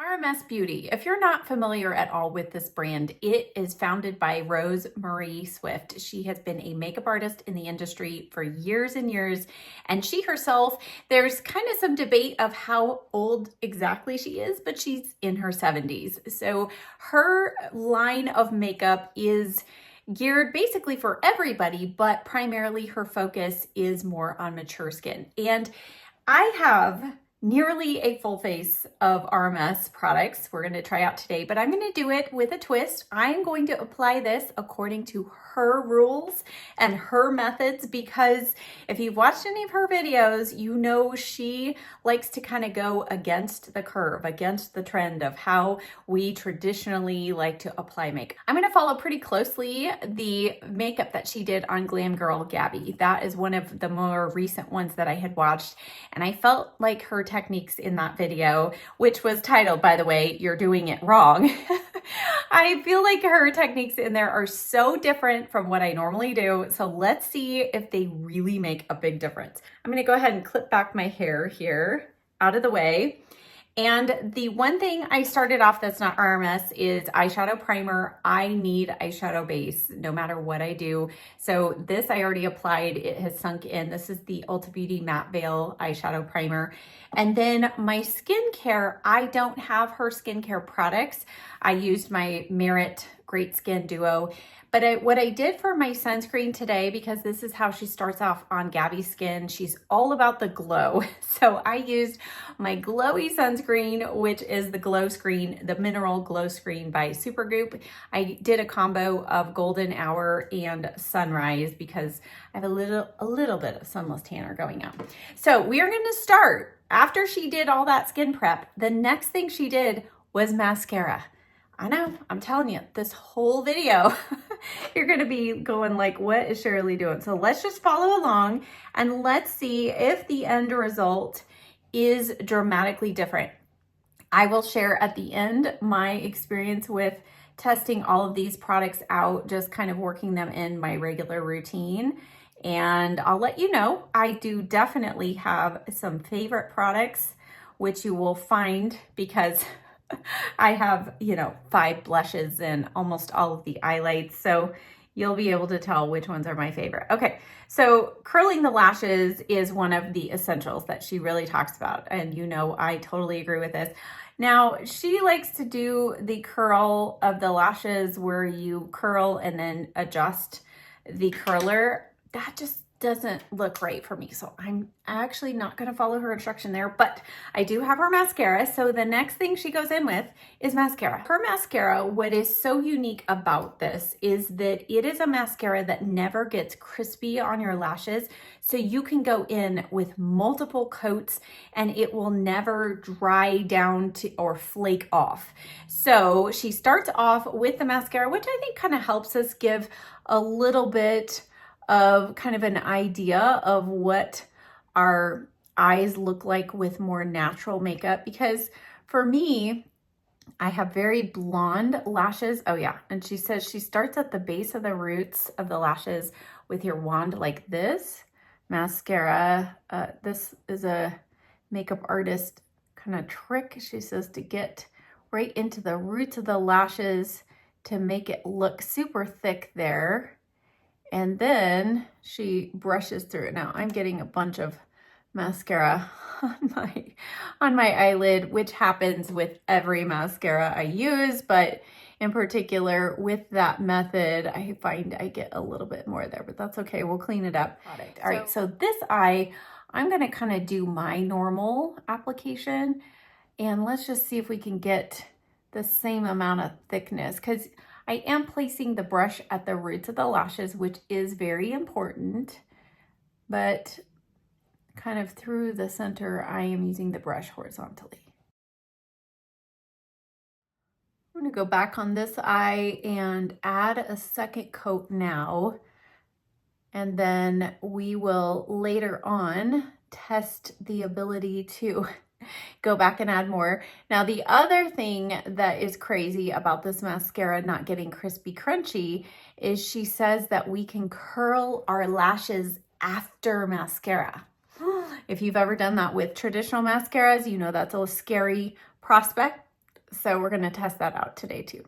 RMS Beauty. If you're not familiar at all with this brand, it is founded by Rose Marie Swift. She has been a makeup artist in the industry for years and years, and she herself, there's kind of some debate of how old exactly she is, but she's in her 70s. So her line of makeup is geared basically for everybody, but primarily her focus is more on mature skin. And I have nearly a full face of RMS products we're going to try out today, but I'm going to do it with a twist. I am going to apply this according to her rules and her methods, because if you've watched any of her videos, you know she likes to kind of go against the curve, against the trend of how we traditionally like to apply makeup. I'm going to follow pretty closely the makeup that she did on Glam Girl Gabby. That is one of the more recent ones that I had watched, and I felt like her techniques in that video, which was titled, by the way, "You're Doing It Wrong." I feel like her techniques in there are so different from what I normally do. So let's see if they really make a big difference. I'm going to go ahead and clip back my hair here out of the way. And the one thing I started off that's not RMS is eyeshadow primer. I need eyeshadow base no matter what I do. So this I already applied. It has sunk in. This is the Ulta Beauty Matte Veil eyeshadow primer. And then my skincare, I don't have her skincare products. I used my Merit Great Skin Duo. But what I did for my sunscreen today, because this is how she starts off on Gabby's skin, she's all about the glow. So I used my glowy sunscreen, which is the Glow Screen, the Mineral Glow Screen by Supergoop. I did a combo of Golden Hour and Sunrise because I have a little bit of sunless tanner going on. So we are going to start. After she did all that skin prep, the next thing she did was mascara. I know, I'm telling you, this whole video, you're going to be going like, what is Shirley doing? So let's just follow along and let's see if the end result is dramatically different. I will share at the end my experience with testing all of these products out, just kind of working them in my regular routine. And I'll let you know, I do definitely have some favorite products, which you will find because I have, 5 blushes and almost all of the highlights. So you'll be able to tell which ones are my favorite. Okay, so curling the lashes is one of the essentials that she really talks about. And I totally agree with this. Now, she likes to do the curl of the lashes where you curl and then adjust the curler. That just doesn't look right for me. So I'm actually not going to follow her instruction there, but I do have her mascara. So the next thing she goes in with is mascara. Her mascara, what is so unique about this is that it is a mascara that never gets crispy on your lashes. So you can go in with multiple coats and it will never dry down to or flake off. So she starts off with the mascara, which I think kind of helps us give a little bit of kind of an idea of what our eyes look like with more natural makeup. Because for me, I have very blonde lashes. Oh yeah, and she says she starts at the base of the roots of the lashes with your wand like this. Mascara, this is a makeup artist kind of trick, she says, to get right into the roots of the lashes to make it look super thick there. And then she brushes through it. Now I'm getting a bunch of mascara on my eyelid, which happens with every mascara I use, but in particular with that method, I find I get a little bit more there, but that's okay. We'll clean it up. All right, so this eye, I'm gonna kind of do my normal application, and let's just see if we can get the same amount of thickness, because I am placing the brush at the roots of the lashes, which is very important, but kind of through the center, I am using the brush horizontally. I'm going to go back on this eye and add a second coat now, and then we will later on test the ability to go back and add more. Now, the other thing that is crazy about this mascara not getting crispy crunchy is she says that we can curl our lashes after mascara. If you've ever done that with traditional mascaras, you know that's a scary prospect. So we're gonna test that out today too.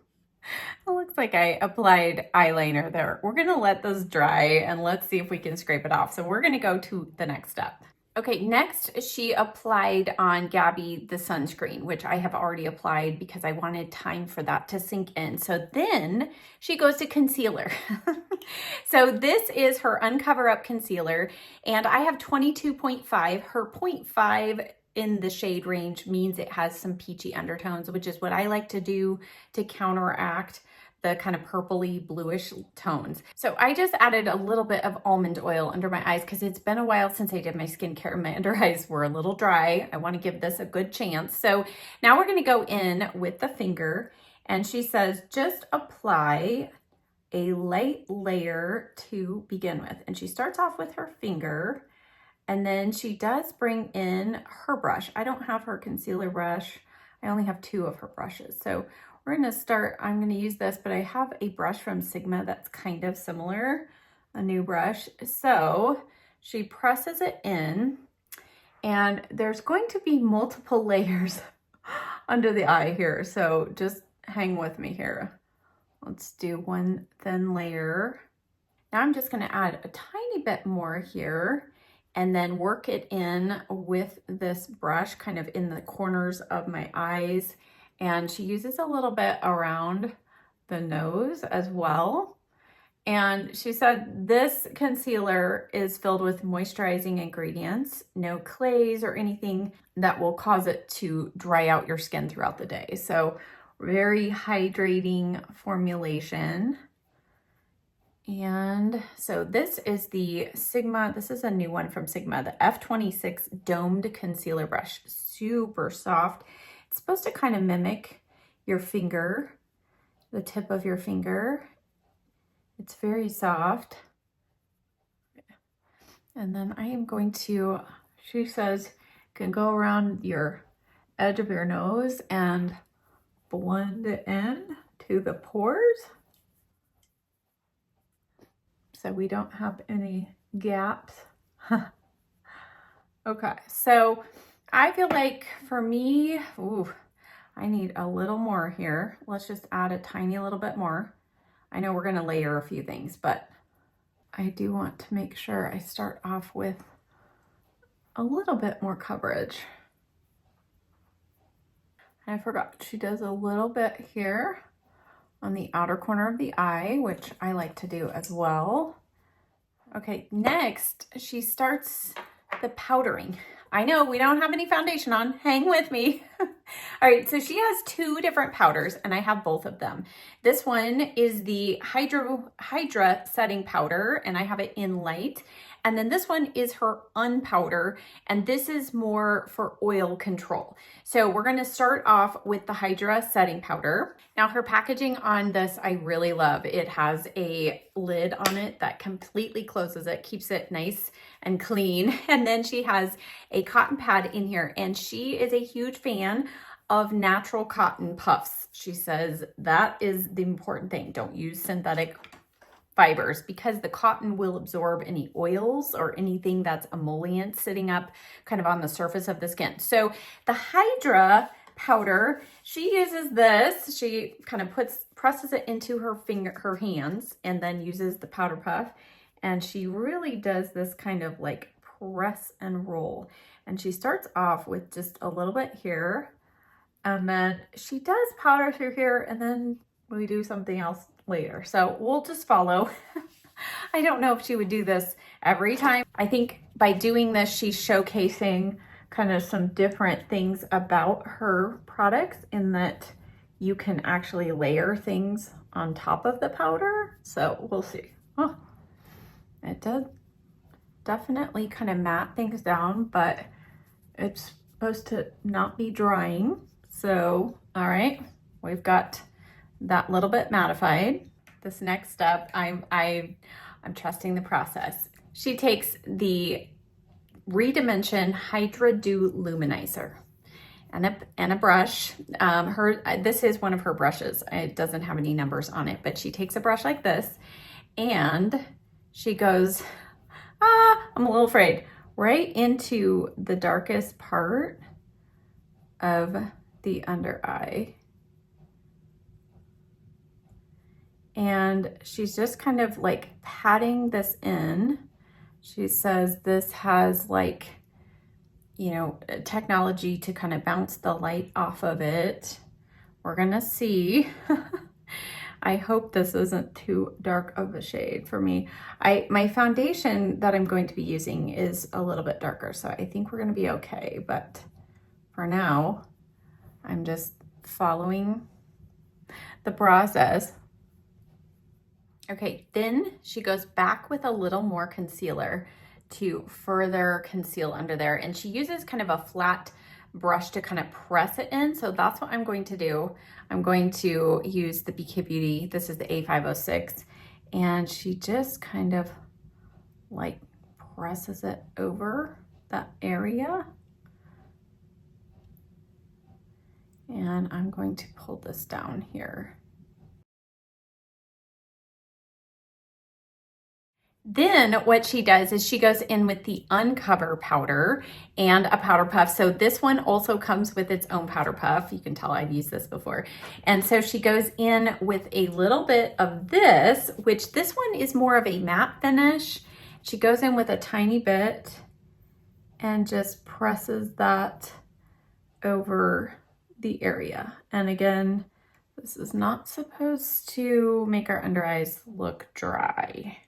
It looks like I applied eyeliner there. We're gonna let this dry and let's see if we can scrape it off. So we're gonna go to the next step. Okay, next she applied on Gabby the sunscreen, which I have already applied because I wanted time for that to sink in. So then she goes to concealer. So this is her Uncover Up Concealer, and I have 22.5. Her 0.5 in the shade range means it has some peachy undertones, which is what I like to do to counteract the kind of purpley bluish tones. So I just added a little bit of almond oil under my eyes because it's been a while since I did my skincare and my under eyes were a little dry. I want to give this a good chance. So now we're going to go in with the finger, and she says just apply a light layer to begin with. And she starts off with her finger, and then she does bring in her brush. I don't have her concealer brush. I only have 2 of her brushes. So we're gonna start, I'm gonna use this, but I have a brush from Sigma that's kind of similar, a new brush. So she presses it in, and there's going to be multiple layers under the eye here. So just hang with me here. Let's do one thin layer. Now I'm just gonna add a tiny bit more here and then work it in with this brush kind of in the corners of my eyes. And she uses a little bit around the nose as well. And she said this concealer is filled with moisturizing ingredients, no clays or anything that will cause it to dry out your skin throughout the day. So very hydrating formulation. And so this is the Sigma, this is a new one from Sigma, the F26 Domed Concealer Brush. Super soft. It's supposed to kind of mimic your finger, the tip of your finger. It's very soft. And then I am going to, she says, can go around your edge of your nose and blend it in to the pores, so we don't have any gaps. Okay, so I feel like for me, I need a little more here. Let's just add a tiny little bit more. I know we're gonna layer a few things, but I do want to make sure I start off with a little bit more coverage. I forgot, she does a little bit here on the outer corner of the eye, which I like to do as well. Okay, next she starts the powdering. I know we don't have any foundation on, hang with me. All right, so she has 2 different powders and I have both of them. This one is the Hydra setting powder and I have it in light. And then this one is her unpowder, and this is more for oil control. So we're gonna start off with the Hydra setting powder. Now her packaging on this, I really love. It has a lid on it that completely closes it, keeps it nice and clean. And then she has a cotton pad in here, and she is a huge fan of natural cotton puffs. She says that is the important thing. Don't use synthetic fibers because the cotton will absorb any oils or anything that's emollient sitting up kind of on the surface of the skin. So the Hydra powder, she uses this, she kind of presses it into her hands and then uses the powder puff, and she really does this kind of like press and roll. And she starts off with just a little bit here, and then she does powder through here, and then we do something else later. So we'll just follow. I don't know if she would do this every time. I think by doing this, she's showcasing kind of some different things about her products in that you can actually layer things on top of the powder. So we'll see. Oh, it does definitely kind of matte things down, but it's supposed to not be drying. So, all right, we've got that little bit mattified. This next step, I'm trusting the process. She takes the Redimension Hydra Dew Luminizer and a brush. This is one of her brushes. It doesn't have any numbers on it, but she takes a brush like this and she goes, I'm a little afraid, right into the darkest part of the under eye. And she's just kind of like patting this in. She says this has like, you know, technology to kind of bounce the light off of it. We're gonna see. I hope this isn't too dark of a shade for me. My foundation that I'm going to be using is a little bit darker, so I think we're gonna be okay. But for now, I'm just following the process. Okay, then she goes back with a little more concealer to further conceal under there. And she uses kind of a flat brush to kind of press it in. So that's what I'm going to do. I'm going to use the BK Beauty. This is the A506. And she just kind of like presses it over that area. And I'm going to pull this down here. Then what she does is she goes in with the Uncover powder and a powder puff. So this one also comes with its own powder puff. You can tell I've used this before. And so she goes in with a little bit of this, which this one is more of a matte finish. She goes in with a tiny bit and just presses that over the area. And again, this is not supposed to make our under eyes look dry.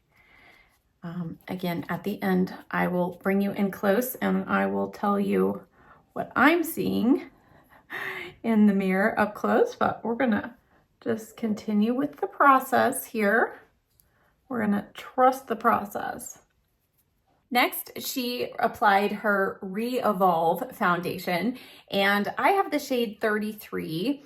Again, at the end, I will bring you in close and I will tell you what I'm seeing in the mirror up close, but we're gonna just continue with the process here. We're gonna trust the process. Next, she applied her Re-Evolve foundation, and I have the shade 33.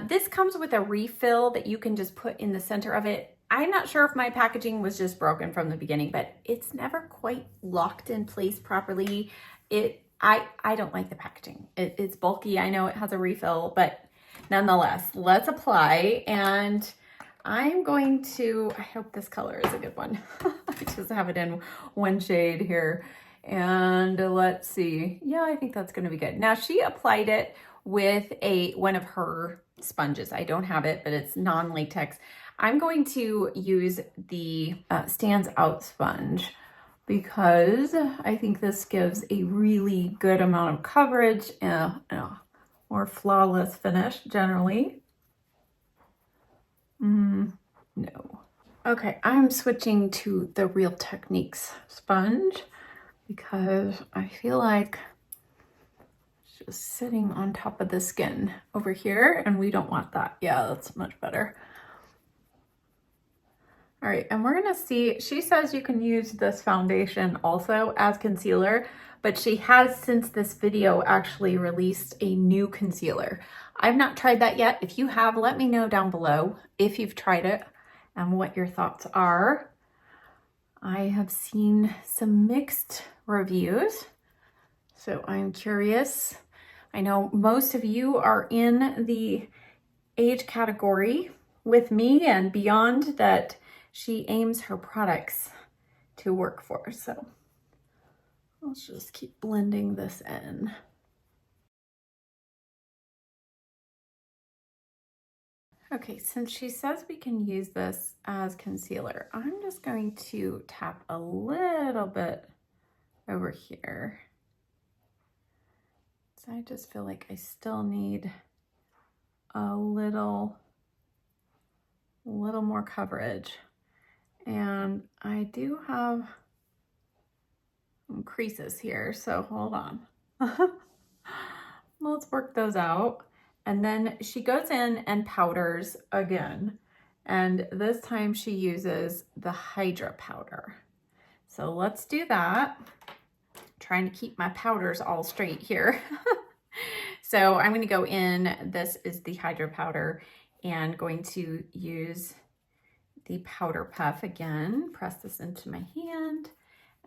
This comes with a refill that you can just put in the center of it. I'm not sure if my packaging was just broken from the beginning, but it's never quite locked in place properly. I don't like the packaging. It's bulky. I know it has a refill, but nonetheless, let's apply. And I'm going to, I hope this color is a good one. I just have it in one shade here. And let's see. Yeah, I think that's going to be good. Now she applied it with one of her sponges. I don't have it, but it's non-latex. I'm going to use the Stands Out sponge because I think this gives a really good amount of coverage and a more flawless finish generally. No. Okay, I'm switching to the Real Techniques sponge because I feel like it's just sitting on top of the skin over here and we don't want that. Yeah, that's much better. All right, and we're gonna see, she says you can use this foundation also as concealer, but she has since this video actually released a new concealer. I've not tried that yet. If you have, let me know down below if you've tried it and what your thoughts are. I have seen some mixed reviews, so I'm curious. I know most of you are in the age category with me and beyond that she aims her products to work for. So let's just keep blending this in. Okay, since she says we can use this as concealer, I'm just going to tap a little bit over here. So I just feel like I still need a little more coverage. And I do have some creases here, so hold on. Let's work those out. And then she goes in and powders again. And this time she uses the Hydra powder. So let's do that. I'm trying to keep my powders all straight here. So I'm going to go in, this is the Hydra powder, and going to use the powder puff again, press this into my hand,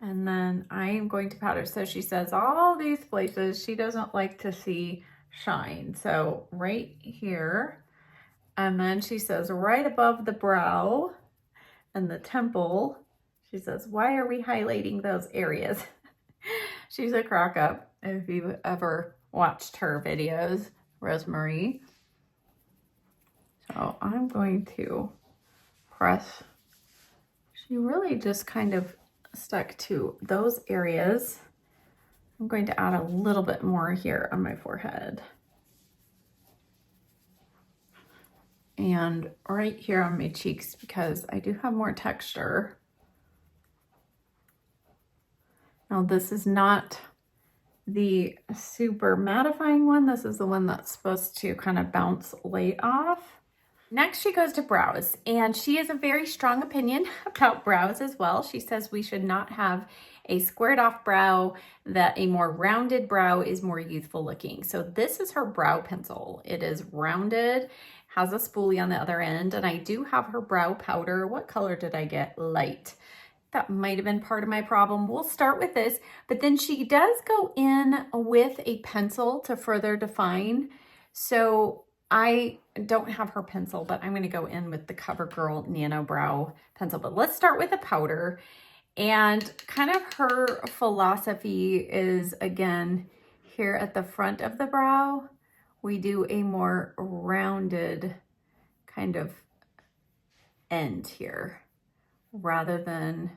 and then I am going to powder. So she says all these places she doesn't like to see shine. So right here, and then she says right above the brow and the temple, she says, why are we highlighting those areas? She's a crack up if you've ever watched her videos, Rosemary. So I'm going to press. She really just kind of stuck to those areas. I'm going to add a little bit more here on my forehead. And right here on my cheeks because I do have more texture. Now this is not the super mattifying one. This is the one that's supposed to kind of bounce light off. Next, she goes to brows, and she has a very strong opinion about brows as well. She says we should not have a squared off brow, that a more rounded brow is more youthful looking. So this is her brow pencil. It is rounded, has a spoolie on the other end, and I do have her brow powder. What color did I get? Light. That might have been part of my problem. We'll start with this, but then she does go in with a pencil to further define. So I don't have her pencil, but I'm going to go in with the CoverGirl Nano Brow Pencil. But let's start with a powder. And kind of her philosophy is, again, here at the front of the brow, we do a more rounded kind of end here rather than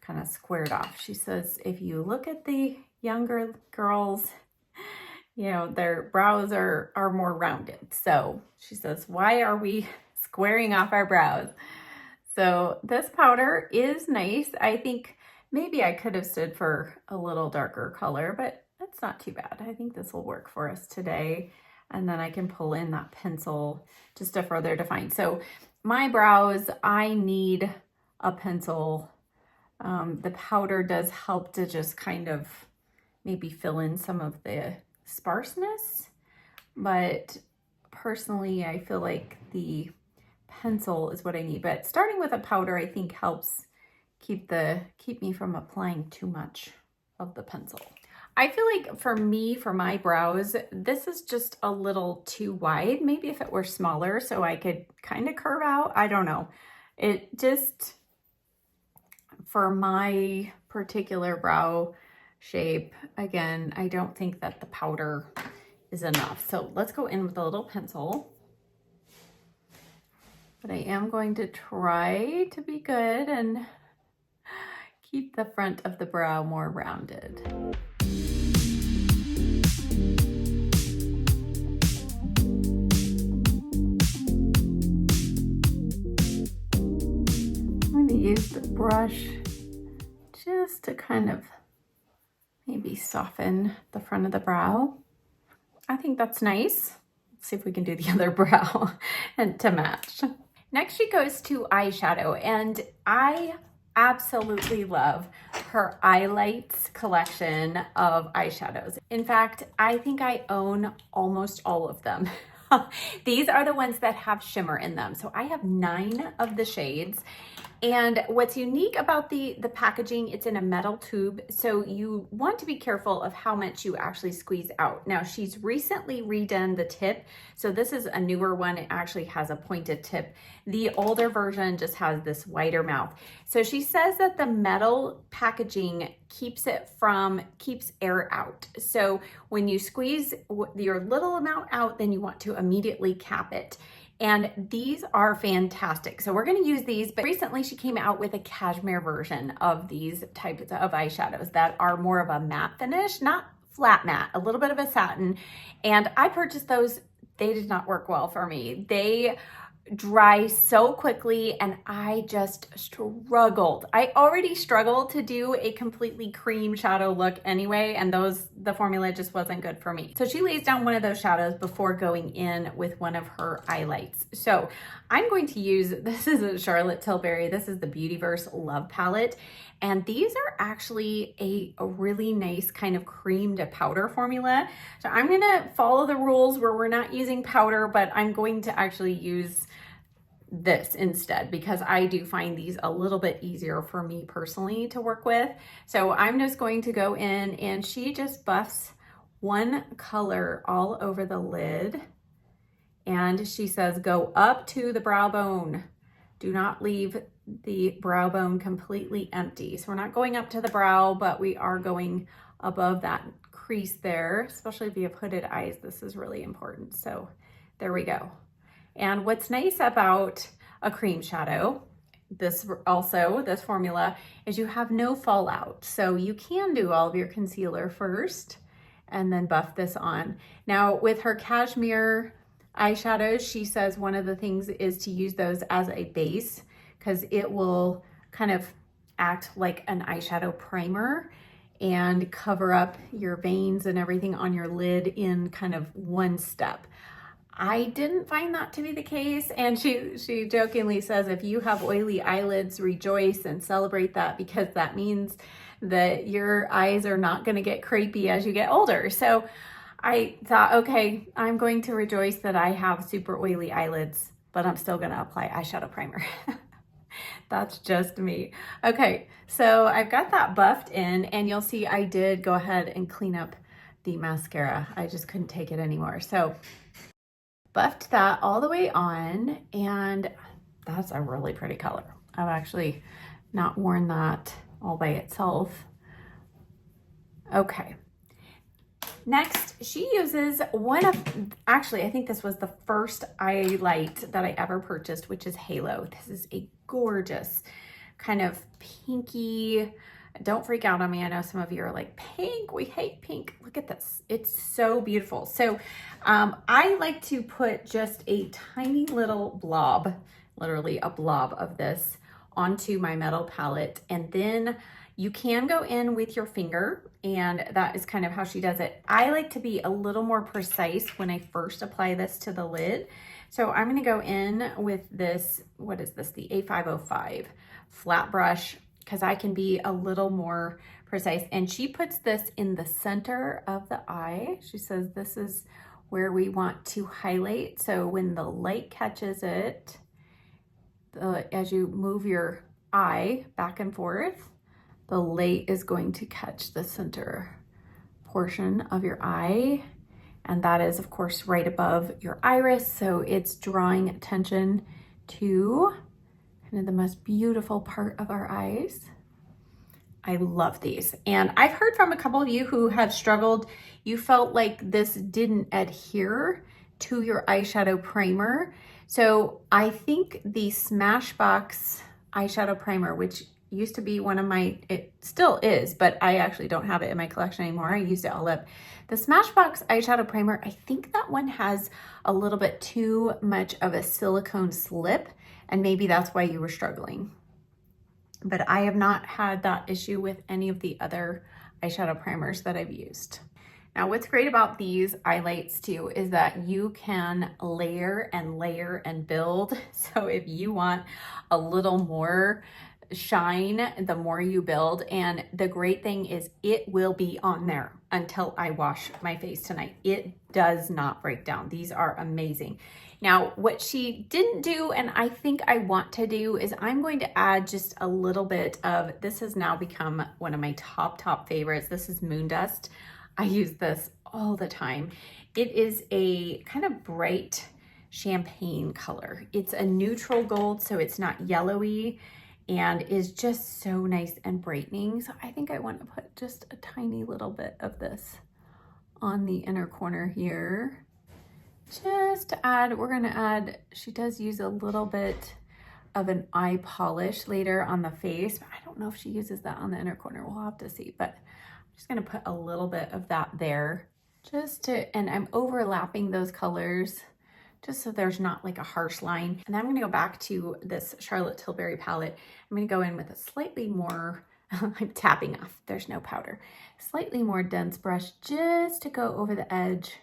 kind of squared off. She says if you look at the younger girls, you know, their brows are more rounded. So she says, why are we squaring off our brows? So this powder is nice. I think maybe I could have stood for a little darker color, but that's not too bad. I think this will work for us today. And then I can pull in that pencil just to further define. So my brows, I need a pencil. The powder does help to just kind of maybe fill in some of the sparseness, but personally I feel like the pencil is what I need. But starting with a powder I think helps keep me from applying too much of the pencil. I feel like for me, for my brows, this is just a little too wide. Maybe if it were smaller so I could kind of curve out, I don't know. It just, for my particular brow shape, again, I don't think that the powder is enough. So let's go in with a little pencil. But I am going to try to be good and keep the front of the brow more rounded. I'm going to use the brush just to kind of maybe soften the front of the brow. I think that's nice. Let's see if we can do the other brow and to match. Next, she goes to eyeshadow, and I absolutely love her Eyelights collection of eyeshadows. In fact, I think I own almost all of them. These are the ones that have shimmer in them. So I have 9 of the shades. And what's unique about the packaging, it's in a metal tube, so you want to be careful of how much you actually squeeze out. Now, she's recently redone the tip, so this is a newer one. It actually has a pointed tip. The older version just has this wider mouth. So she says that the metal packaging keeps air out. So when you squeeze your little amount out, then you want to immediately cap it. And these are fantastic. So we're going to use these, but recently she came out with a cashmere version of these types of eyeshadows that are more of a matte finish, not flat matte, a little bit of a satin. And I purchased those. They did not work well for me. They dry so quickly and I just struggled. I already struggled to do a completely cream shadow look anyway, and the formula just wasn't good for me. So she lays down one of those shadows before going in with one of her highlights. So I'm going to use, this is a Charlotte Tilbury, this is the Beautyverse Love Palette, and these are actually a really nice kind of cream to powder formula. So I'm gonna follow the rules where we're not using powder, but I'm going to actually use this instead because I do find these a little bit easier for me personally to work with. So I'm just going to go in, and she just buffs one color all over the lid. And she says, go up to the brow bone. Do not leave the brow bone completely empty. So we're not going up to the brow, but we are going above that crease there, especially if you have hooded eyes. This is really important. So there we go. And what's nice about a cream shadow. This formula is you have no fallout. So you can do all of your concealer first and then buff this on. Now with her cashmere eyeshadows, she says one of the things is to use those as a base because it will kind of act like an eyeshadow primer and cover up your veins and everything on your lid in kind of one step. I didn't find that to be the case, and she jokingly says, if you have oily eyelids, rejoice and celebrate that, because that means that your eyes are not going to get crepey as you get older. So I thought, okay, I'm going to rejoice that I have super oily eyelids, but I'm still going to apply eyeshadow primer. That's just me. Okay, so I've got that buffed in, and you'll see I did go ahead and clean up the mascara. I just couldn't take it anymore. So buffed that all the way on, and that's a really pretty color. I've actually not worn that all by itself. Okay. Next, she uses actually, I think this was the first eye light that I ever purchased, which is Halo. This is a gorgeous kind of pinky. Don't freak out on me. I know some of you are like, pink, we hate pink. Look at this. It's so beautiful. So I like to put just a tiny little blob, literally a blob of this onto my metal palette. And then you can go in with your finger, and that is kind of how she does it. I like to be a little more precise when I first apply this to the lid. So I'm going to go in with this, what is this? The A505 flat brush, because I can be a little more precise. And she puts this in the center of the eye. She says this is where we want to highlight. So when the light catches it, as you move your eye back and forth, the light is going to catch the center portion of your eye. And that is, of course, right above your iris. So it's drawing attention to kind of the most beautiful part of our eyes. I love these. And I've heard from a couple of you who have struggled. You felt like this didn't adhere to your eyeshadow primer. So I think the Smashbox eyeshadow primer, which used to be one of my, it still is, but I actually don't have it in my collection anymore. I used it all up. The Smashbox eyeshadow primer, I think that one has a little bit too much of a silicone slip, and maybe that's why you were struggling. But I have not had that issue with any of the other eyeshadow primers that I've used. Now, what's great about these highlights too is that you can layer and layer and build. So if you want a little more shine, the more you build. And the great thing is it will be on there until I wash my face tonight. It does not break down. These are amazing. Now, what she didn't do, and I think I want to do, is I'm going to add just a little bit of, this has now become one of my top favorites. This is Moon Dust. I use this all the time. It is a kind of bright champagne color. It's a neutral gold, so it's not yellowy, and is just so nice and brightening. So I think I want to put just a tiny little bit of this on the inner corner here. Just to add, we're gonna add, she does use a little bit of an eye polish later on the face, but I don't know if she uses that on the inner corner. We'll have to see, but I'm just gonna put a little bit of that there just to, and I'm overlapping those colors just so there's not like a harsh line. And then I'm gonna go back to this Charlotte Tilbury palette. I'm gonna go in with a slightly more, I'm tapping off, there's no powder, slightly more dense brush just to go over the edge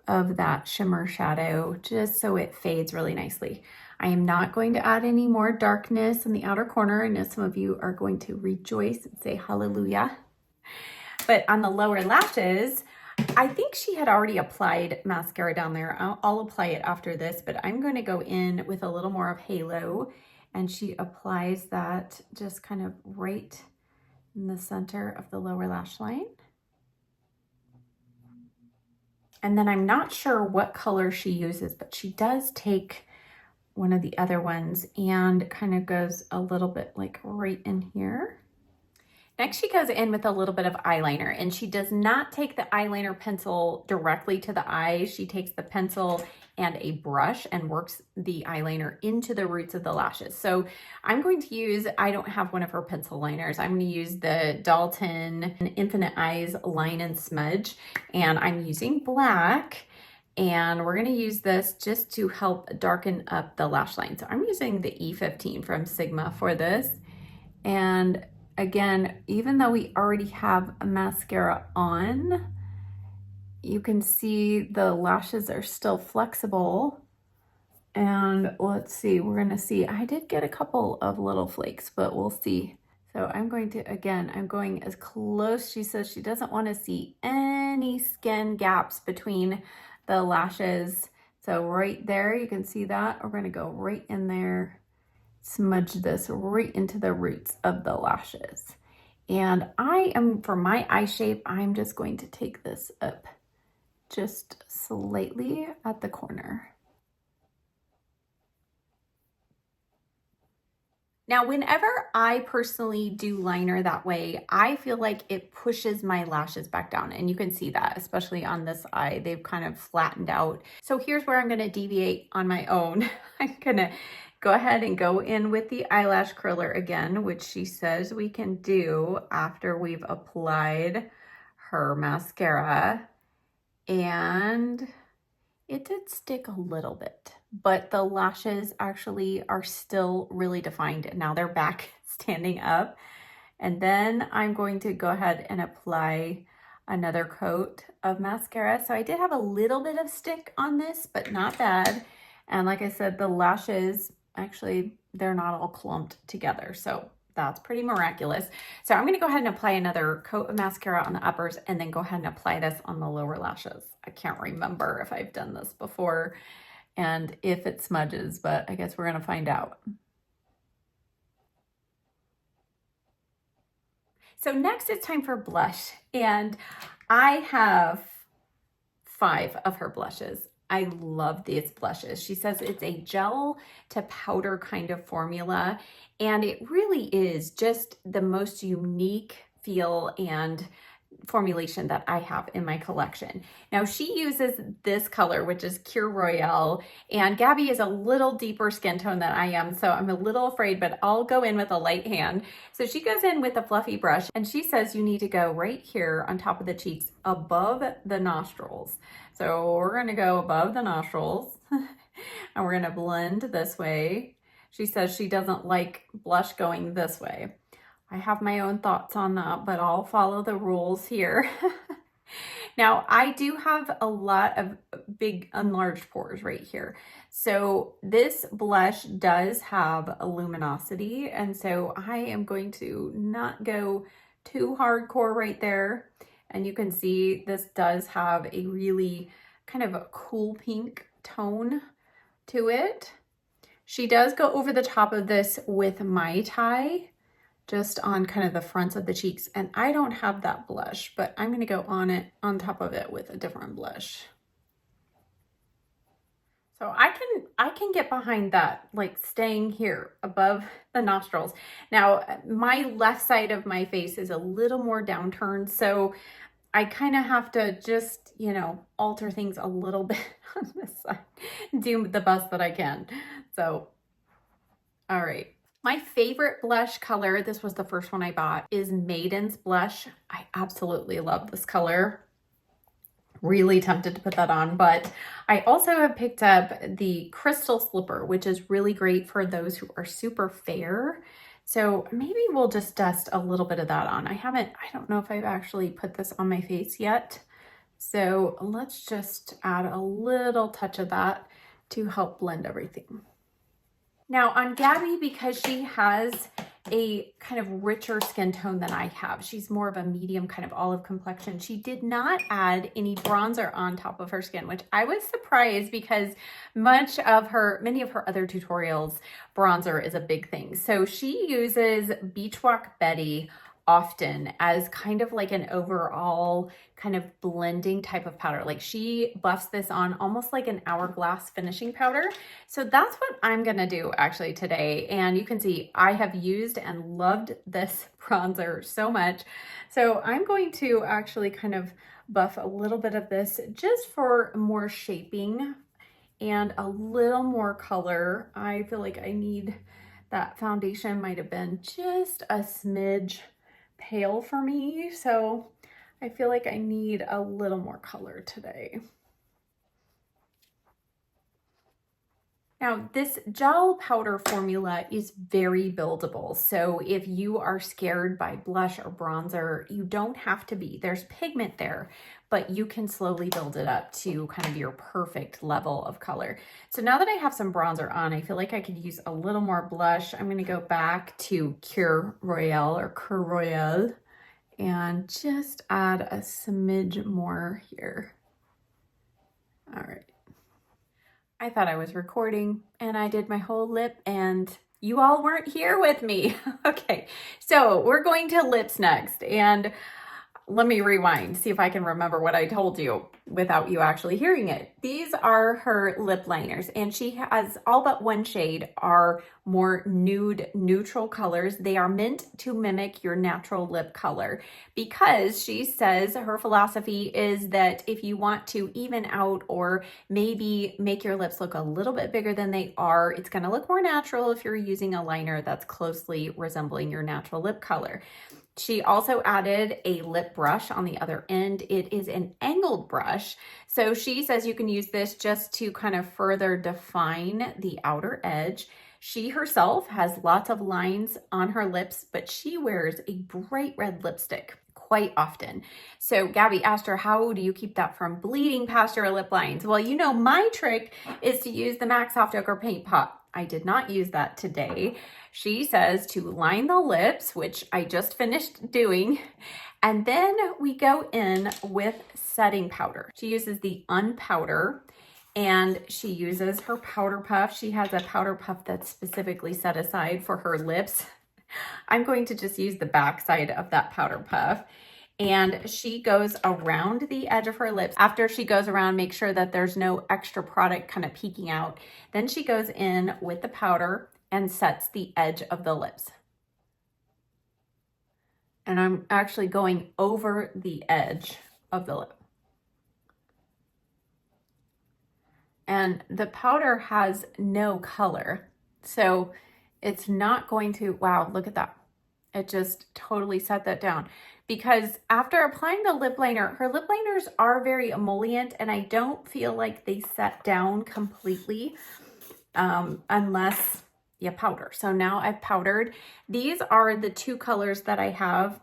of that shimmer shadow, just so it fades really nicely. I am not going to add any more darkness in the outer corner. I know some of you are going to rejoice and say hallelujah. But on the lower lashes, I think she had already applied mascara down there. I'll apply it after this, but I'm going to go in with a little more of Halo, and she applies that just kind of right in the center of the lower lash line. And then I'm not sure what color she uses, but she does take one of the other ones and kind of goes a little bit like right in here. Next, she goes in with a little bit of eyeliner, and she does not take the eyeliner pencil directly to the eye. She takes the pencil and a brush and works the eyeliner into the roots of the lashes. So I'm going to use, I don't have one of her pencil liners. I'm going to use the Dalton Infinite Eyes Line and Smudge, and I'm using black. And we're going to use this just to help darken up the lash line. So I'm using the E15 from Sigma for this. And again, even though we already have a mascara on, you can see the lashes are still flexible. And let's see, we're gonna see, I did get a couple of little flakes, but we'll see. So I'm going to, again, I'm going as close. She says she doesn't want to see any skin gaps between the lashes. So right there, you can see that. We're gonna go right in there, smudge this right into the roots of the lashes. And I am, for my eye shape, I'm just going to take this up just slightly at the corner. Now, whenever I personally do liner that way, I feel like it pushes my lashes back down. And you can see that, especially on this eye, they've kind of flattened out. So here's where I'm gonna deviate on my own. I'm gonna go ahead and go in with the eyelash curler again, which she says we can do after we've applied her mascara. And it did stick a little bit, but the lashes actually are still really defined. Now they're back standing up. And then I'm going to go ahead and apply another coat of mascara. So I did have a little bit of stick on this, but not bad. And like I said, the lashes, actually, they're not all clumped together. So that's pretty miraculous. So I'm gonna go ahead and apply another coat of mascara on the uppers and then go ahead and apply this on the lower lashes. I can't remember if I've done this before and if it smudges, but I guess we're gonna find out. So next it's time for blush, and I have 5 of her blushes. I love these blushes. She says it's a gel to powder kind of formula, and it really is just the most unique feel and formulation that I have in my collection. Now she uses this color, which is Cure Royale, and Gabby is a little deeper skin tone than I am, so I'm a little afraid, but I'll go in with a light hand. So she goes in with a fluffy brush, and she says you need to go right here on top of the cheeks above the nostrils. So we're gonna go above the nostrils and we're gonna blend this way. She says she doesn't like blush going this way. I have my own thoughts on that, but I'll follow the rules here. Now, I do have a lot of big enlarged pores right here. So this blush does have a luminosity, and so I am going to not go too hardcore right there. And you can see this does have a really kind of a cool pink tone to it. She does go over the top of this with Mai Tai, just on kind of the fronts of the cheeks. And I don't have that blush, but I'm gonna go on top of it with a different blush. So I can get behind that, like staying here above the nostrils. Now, my left side of my face is a little more downturned, so I kind of have to just, you know, alter things a little bit on this side, do the best that I can. So, all right. My favorite blush color, this was the first one I bought, is Maiden's Blush. I absolutely love this color. Really tempted to put that on, but I also have picked up the Crystal Slipper, which is really great for those who are super fair. So maybe we'll just dust a little bit of that on. I don't know if I've actually put this on my face yet. So let's just add a little touch of that to help blend everything. Now on Gabby, because she has a kind of richer skin tone than I have, she's more of a medium kind of olive complexion. She did not add any bronzer on top of her skin, which I was surprised because many of her other tutorials, bronzer is a big thing. So she uses Beach Walk Betty often as kind of like an overall kind of blending type of powder. Like she buffs this on almost like an hourglass finishing powder. So that's what I'm gonna do actually today. And you can see I have used and loved this bronzer so much. So I'm going to actually kind of buff a little bit of this just for more shaping and a little more color. I feel like I need that foundation might have been just a smidge pale for me, so I feel like I need a little more color today. Now, this gel powder formula is very buildable. So if you are scared by blush or bronzer, you don't have to be. There's pigment there, but you can slowly build it up to kind of your perfect level of color. So now that I have some bronzer on, I feel like I could use a little more blush. I'm going to go back to Cure Royale or Cure Royale and just add a smidge more here. All right. I thought I was recording and I did my whole lip and you all weren't here with me. Okay, so we're going to lips next, and let me rewind, see if I can remember what I told you without you actually hearing it. These are her lip liners, and she has all but one shade are more nude neutral colors. They are meant to mimic your natural lip color because she says her philosophy is that if you want to even out or maybe make your lips look a little bit bigger than they are, it's going to look more natural if you're using a liner that's closely resembling your natural lip color. She also added a lip brush on the other end. It is an angled brush. So she says you can use this just to kind of further define the outer edge. She herself has lots of lines on her lips, but she wears a bright red lipstick quite often. So Gabby asked her, how do you keep that from bleeding past your lip lines? Well, you know, my trick is to use the MAC Soft Ochre Paint Pot. I did not use that today. She says to line the lips, which I just finished doing, and then we go in with setting powder. She uses the Unpowder, and she uses her powder puff. She has a powder puff that's specifically set aside for her lips. I'm going to just use the back side of that powder puff. And she goes around the edge of her lips. After she goes around, make sure that there's no extra product kind of peeking out. Then she goes in with the powder and sets the edge of the lips. And I'm actually going over the edge of the lip. And the powder has no color, so it's not going to, wow, look at that. It just totally set that down. Because after applying the lip liner, her lip liners are very emollient, and I don't feel like they set down completely unless you powder. So now I've powdered. These are the two colors that I have.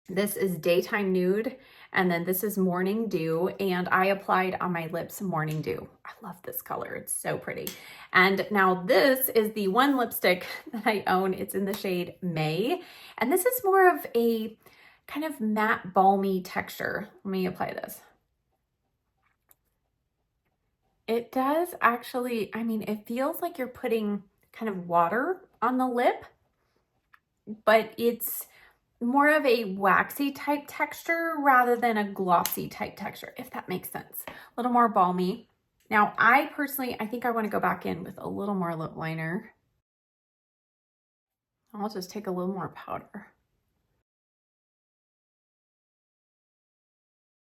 This is Daytime Nude, and then this is Morning Dew, and I applied on my lips Morning Dew. I love this color. It's so pretty. And now this is the one lipstick that I own. It's in the shade May, and this is more of a kind of matte balmy texture. Let me apply this. It does actually, I mean, it feels like you're putting kind of water on the lip, but it's more of a waxy type texture rather than a glossy type texture, if that makes sense. A little more balmy. Now, I personally, I think I want to go back in with a little more lip liner. I'll just take a little more powder.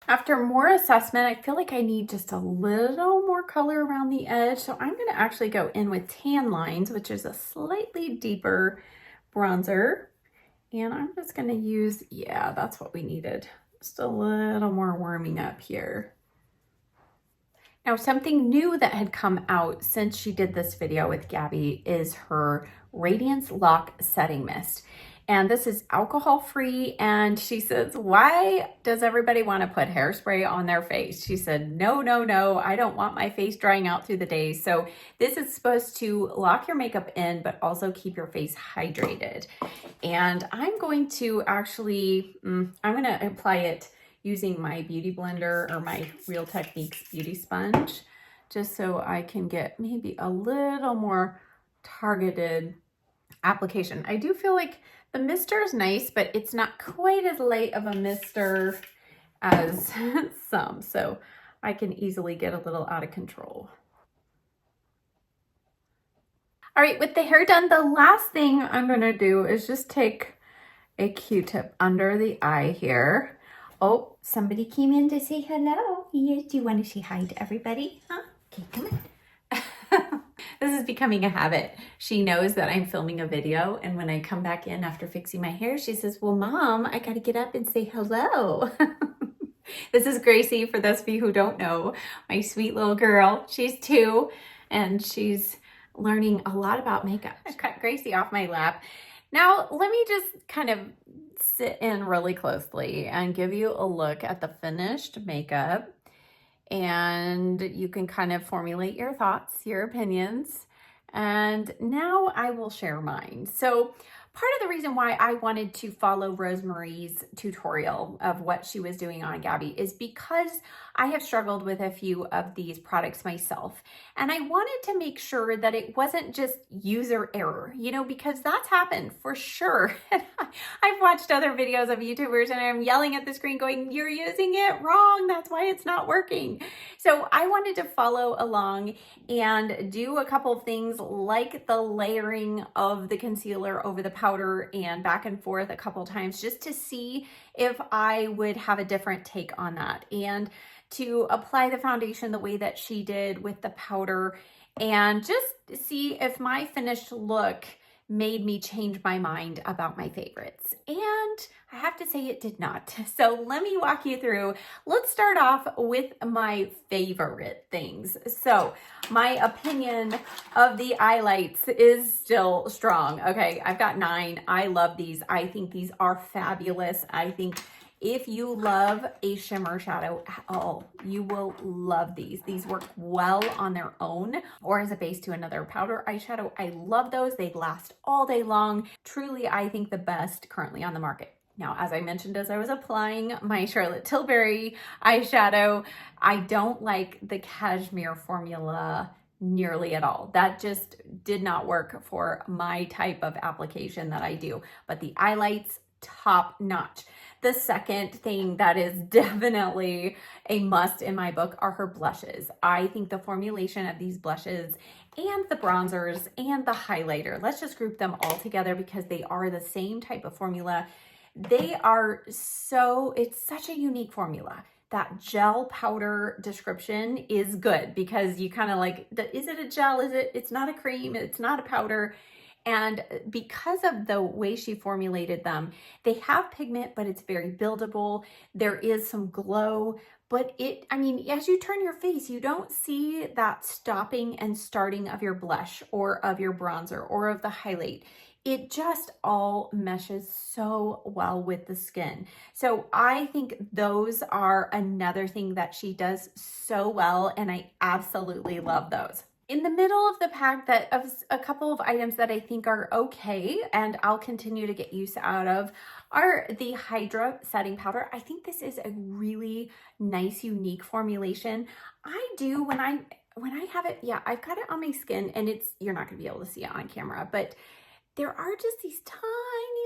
After more assessment, I feel like I need just a little more color around the edge. So I'm going to actually go in with Tan Lines, which is a slightly deeper bronzer. And I'm just going to use, yeah, that's what we needed. Just a little more warming up here. Now, something new that had come out since she did this video with Gabby is her Radiance Lock Setting Mist. And this is alcohol-free, and she says, why does everybody want to put hairspray on their face? She said, no, no, no, I don't want my face drying out through the day. So this is supposed to lock your makeup in, but also keep your face hydrated. And I'm going to actually, I'm going to apply it using my beauty blender or my Real Techniques beauty sponge, just so I can get maybe a little more targeted application. I do feel like the mister is nice, but it's not quite as light of a mister as some, so I can easily get a little out of control. All right, with the hair done, the last thing I'm gonna do is just take a Q-tip under the eye here. Oh, somebody came in to say hello. Yes, do you want to say hi to everybody? Huh? Okay, come on. This is becoming a habit. She knows that I'm filming a video, and when I come back in after fixing my hair, she says, well, Mom, I gotta get up and say hello. This is Gracie, for those of you who don't know, my sweet little girl. She's 2, and she's learning a lot about makeup. I cut Gracie off my lap. Now, let me just kind of sit in really closely and give you a look at the finished makeup, and you can kind of formulate your thoughts, your opinions, and now I will share mine. So part of the reason why I wanted to follow Rosemarie's tutorial of what she was doing on Gabby is because I have struggled with a few of these products myself. And I wanted to make sure that it wasn't just user error, you know, because that's happened for sure. I've watched other videos of YouTubers and I'm yelling at the screen going, you're using it wrong. That's why it's not working. So I wanted to follow along and do a couple of things like the layering of the concealer over the powder and back and forth a couple times just to see if I would have a different take on that, and to apply the foundation the way that she did with the powder and just see if my finished look made me change my mind about my favorites. And I have to say it did not. So let me walk you through. Let's start off with my favorite things. So my opinion of the highlights is still strong. Okay, I've got 9. I love these. I think these are fabulous. I think if you love a shimmer shadow at all, you will love these. These work well on their own or as a base to another powder eyeshadow. I love those. They last all day long. Truly, I think the best currently on the market. Now, as I mentioned, as I was applying my Charlotte Tilbury eyeshadow, I don't like the cashmere formula nearly at all. That just did not work for my type of application that I do. But the highlights, top notch. The second thing that is definitely a must in my book are her blushes. I think the formulation of these blushes and the bronzers and the highlighter, let's just group them all together because they are the same type of formula. They are it's such a unique formula. That gel powder description is good because you kind of like, is it a gel? It's not a cream, it's not a powder. And because of the way she formulated them, they have pigment, but it's very buildable. There is some glow, but as you turn your face, you don't see that stopping and starting of your blush or of your bronzer or of the highlight. It just all meshes so well with the skin. So I think those are another thing that she does so well, and I absolutely love those. In the middle of the pack, of a couple of items that I think are okay and I'll continue to get use out of are the Hydra setting powder. I think this is a really nice, unique formulation. I do when I have it, yeah, I've got it on my skin, and you're not gonna be able to see it on camera, but there are just these tiny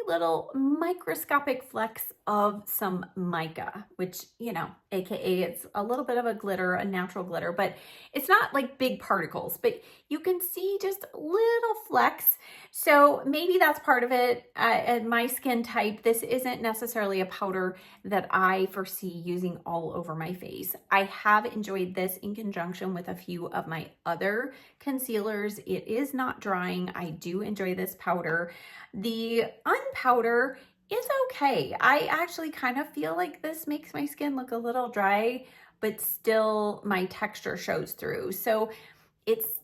little microscopic flecks of some mica, which, you know, AKA it's a little bit of a glitter, a natural glitter, but it's not like big particles, but you can see just little flecks. So maybe that's part of it. And my skin type, this isn't necessarily a powder that I foresee using all over my face. I have enjoyed this in conjunction with a few of my other concealers. It is not drying. I do enjoy this powder. The unpowder is okay. I actually kind of feel like this makes my skin look a little dry, but still my texture shows through. So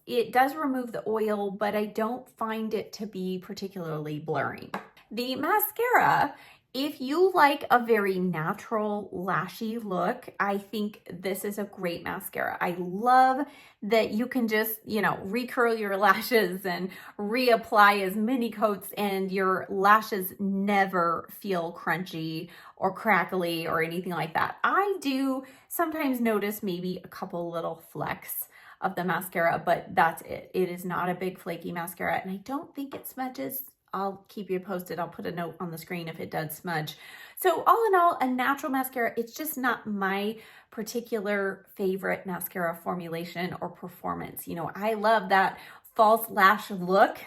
it does remove the oil, but I don't find it to be particularly blurring. The mascara, if you like a very natural lashy look, I think this is a great mascara. I love that you can just, you know, recurl your lashes and reapply as many coats and your lashes never feel crunchy or crackly or anything like that. I do sometimes notice maybe a couple little flecks of the mascara, but that's it. It is not a big flaky mascara, and I don't think it smudges I'll keep you posted. I'll put a note on the screen if it does smudge. So all in all, a natural mascara. It's just not my particular favorite mascara formulation or performance. You know, I love that false lash look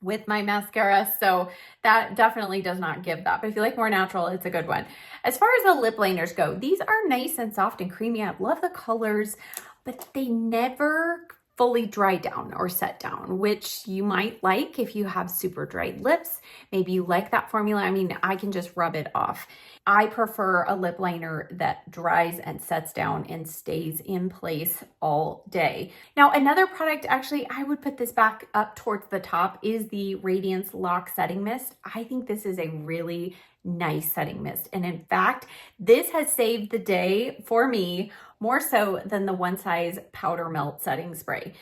with my mascara, so that definitely does not give that. But if you like more natural, it's a good one. As far as the lip liners go, these are nice and soft and creamy. I love the colors, but they never fully dry down or set down, which you might like if you have super dry lips. Maybe you like that formula. I mean, I can just rub it off. I prefer a lip liner that dries and sets down and stays in place all day. Now, another product, actually, I would put this back up towards the top, is the Radiance Lock Setting Mist. I think this is a really nice setting mist. And in fact, this has saved the day for me more so than the One Size Powder Melt Setting Spray.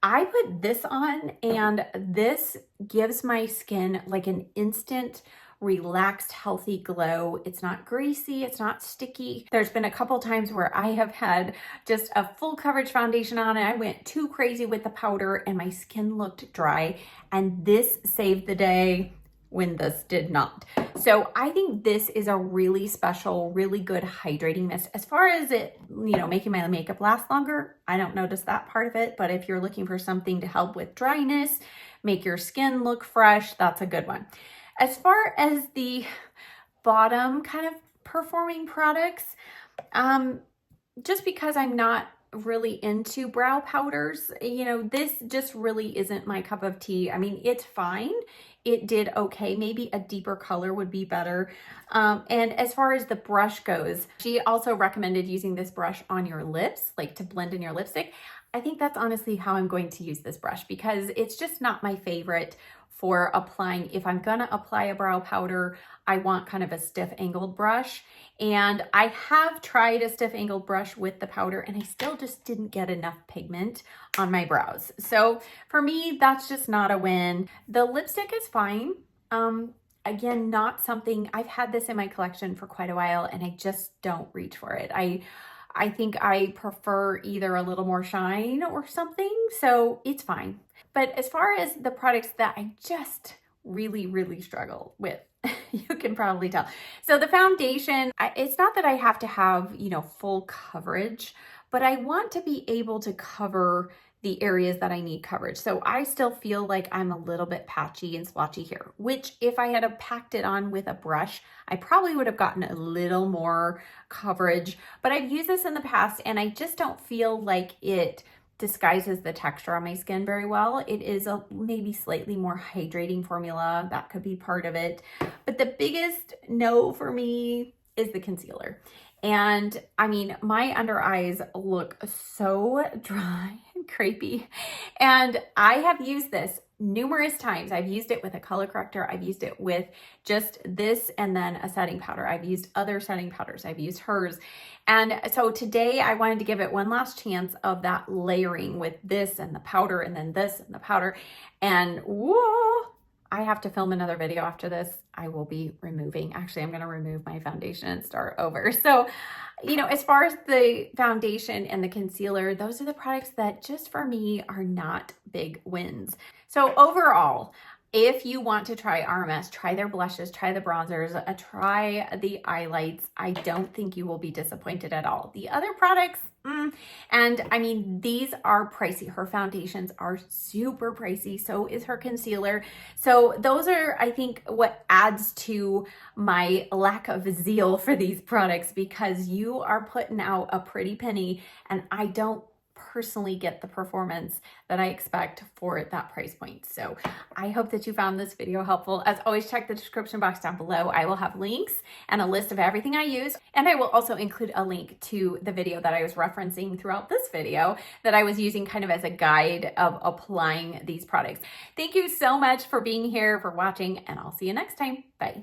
I put this on and this gives my skin like an instant relaxed, healthy glow. It's not greasy, it's not sticky. There's been a couple times where I have had just a full coverage foundation on and I went too crazy with the powder and my skin looked dry, and this saved the day when this did not. So I think this is a really special, really good hydrating mist. As far as it, you know, making my makeup last longer, I don't notice that part of it, but if you're looking for something to help with dryness, make your skin look fresh, that's a good one. As far as the bottom kind of performing products, just because I'm not really into brow powders, you know, this just really isn't my cup of tea. I mean, it's fine. It did okay. Maybe a deeper color would be better. And as far as the brush goes, she also recommended using this brush on your lips, like to blend in your lipstick. I think that's honestly how I'm going to use this brush because it's just not my favorite for applying. If I'm gonna apply a brow powder, I want kind of a stiff angled brush. And I have tried a stiff angled brush with the powder and I still just didn't get enough pigment on my brows. So for me, that's just not a win. The lipstick is fine. Again, not something, I've had this in my collection for quite a while and I just don't reach for it. I think I prefer either a little more shine or something, so it's fine. But as far as the products that I just really, really struggle with, you can probably tell. So the foundation, it's not that I have to have, you know, full coverage, but I want to be able to cover the areas that I need coverage. So I still feel like I'm a little bit patchy and splotchy here, which if I had packed it on with a brush, I probably would have gotten a little more coverage. But I've used this in the past and I just don't feel like it disguises the texture on my skin very well. It is a maybe slightly more hydrating formula. That could be part of it. But the biggest no for me is the concealer. And I mean, my under eyes look so dry and crepey. And I have used this numerous times. I've used it with a color corrector. I've used it with just this and then a setting powder. I've used other setting powders. I've used hers. And so today I wanted to give it one last chance of that layering with this and the powder and then this and the powder. And whoa, I have to film another video after this. I will be removing, actually, I'm going to remove my foundation and start over. So, you know, as far as the foundation and the concealer, those are the products that just for me are not big wins. So overall, if you want to try RMS, try their blushes, try the bronzers, try the highlights. I don't think you will be disappointed at all. The other products, and I mean, these are pricey. Her foundations are super pricey. So is her concealer. So those are, I think, what adds to my lack of zeal for these products, because you are putting out a pretty penny and I don't personally get the performance that I expect for that price point. So I hope that you found this video helpful. As always, check the description box down below. I will have links and a list of everything I use. And I will also include a link to the video that I was referencing throughout this video that I was using kind of as a guide of applying these products. Thank you so much for being here, for watching, and I'll see you next time. Bye.